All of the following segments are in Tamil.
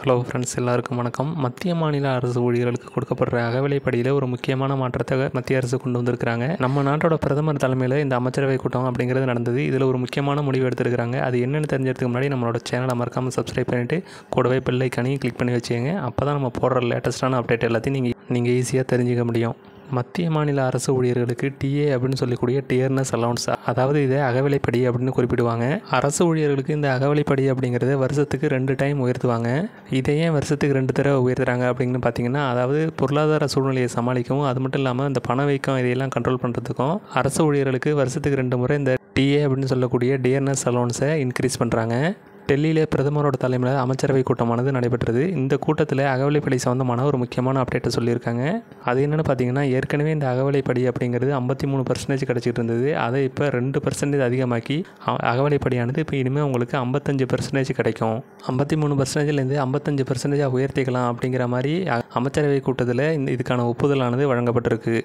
ஹலோ ஃப்ரெண்ட்ஸ், எல்லாருக்கும் வணக்கம். மத்திய மாநில அரசு ஊழியர்களுக்கு கொடுக்கப்படுற அகவிலைப்படியில் ஒரு முக்கியமான மாற்றத்தை மத்திய அரசு கொண்டு வந்திருக்கிறாங்க. நம்ம நாட்டோட பிரதமர் தலைமையில் இந்த அமைச்சரவை கூட்டம் அப்படிங்கிறது நடந்தது. இதில் ஒரு முக்கியமான முடிவு எடுத்திருக்கிறாங்க. அது என்னென்னு தெரிஞ்சதுக்கு முன்னாடி நம்மளோட சேனலை மறக்காமல் சப்ஸ்கிரைப் பண்ணிவிட்டு கூடவே பெல் ஐக்கானையும் கிளிக் பண்ணி வச்சுக்கோங்க. அப்போ தான் நம்ம போடுற லேட்டஸ்ட்டான அப்டேட் எல்லாத்தையும் நீங்கள் ஈஸியாக தெரிஞ்சுக்க முடியும். மத்திய மாநில அரசு ஊழியர்களுக்கு டிஏ அப்படின்னு சொல்லக்கூடிய டியர்னஸ் அலவுன்ஸ், அதாவது இதை அகவிலைப்படி அப்படின்னு குறிப்பிடுவாங்க. அரசு ஊழியர்களுக்கு இந்த அகவிலைப்படி அப்படிங்கிறத வருஷத்துக்கு 2 டைம் உயர்த்துவாங்க. இதையே வருஷத்துக்கு 2 தடவை உயர்த்துறாங்க அப்படின்னு பார்த்தீங்கன்னா, அதாவது பொருளாதார சூழ்நிலையை சமாளிக்கவும், அது மட்டும் இல்லாமல் இந்த பணவீக்கம் இதையெல்லாம் கண்ட்ரோல் பண்ணுறதுக்கும் அரசு ஊழியர்களுக்கு வருஷத்துக்கு 2 முறை இந்த டிஏ அப்படின்னு சொல்லக்கூடிய டியர்னஸ் அலவுன்ஸை இன்க்ரீஸ் பண்ணுறாங்க. டெல்லியில் பிரதமரோட தலைமையில் அமைச்சரவை கூட்டமானது நடைபெற்றது. இந்த கூட்டத்தில் அகவிலைப்படி சம்மந்தமான ஒரு முக்கியமான அப்டேட்டை சொல்லியிருக்காங்க. அது என்னென்னு பார்த்தீங்கன்னா, ஏற்கனவே இந்த அகவிலைப்படி அப்படிங்கிறது 53% கிடச்சிட்டு இருந்தது. அதை இப்போ 2% அதிகமாக்கி அகவிலைப்படியானது இப்போ இனிமேல் உங்களுக்கு 55% கிடைக்கும். 53%லேருந்து 55% உயர்த்திக்கலாம் அப்படிங்கிற மாதிரி அமைச்சரவை கூட்டத்தில் இதுக்கான ஒப்புதலானது வழங்கப்பட்டிருக்கு.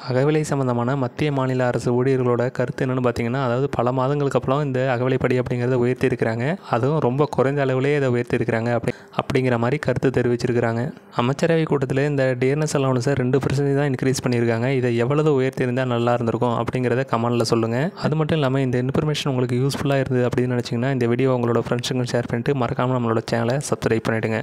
அகவிலை சம்மந்தமான மத்திய மாநில அரசு ஊழியர்களோட கருத்து என்னென்னு பார்த்தீங்கன்னா, அதாவது பல மாதங்களுக்கு அப்புறம் இந்த அகவிலைப்படி அப்படிங்கிறத உயர்த்தியிருக்கிறாங்க. அதுவும் ரொம்ப குறைந்த அளவிலேயே இதை உயர்த்தியிருக்கிறாங்க அப்படிங்கிற மாதிரி கருத்து தெரிவிச்சிருக்கிறாங்க. அமைச்சரவை கூட்டத்தில் இந்த டியர்னஸ் அலவுன்ஸை 2% தான் இன்க்ரீஸ் பண்ணியிருக்காங்க. இதை எவ்வளவு உயர்த்தியிருந்தால் நல்லா இருந்திருக்கும் அப்படிங்கிறத கமெண்டில் சொல்லுங்கள். அது மட்டும் இல்லாமல் இந்த இன்ஃபர்மேஷன் உங்களுக்கு யூஸ்ஃபுல்லாக இருந்தது அப்படின்னு நினச்சிங்கன்னா, இந்த வீடியோ உங்களோட ஃப்ரெண்ட்ஸுக்கும் ஷேர் பண்ணிவிட்டு மறக்காமல் நம்மளோட சேனலை சப்ஸ்கிரைப் பண்ணிவிடுங்க.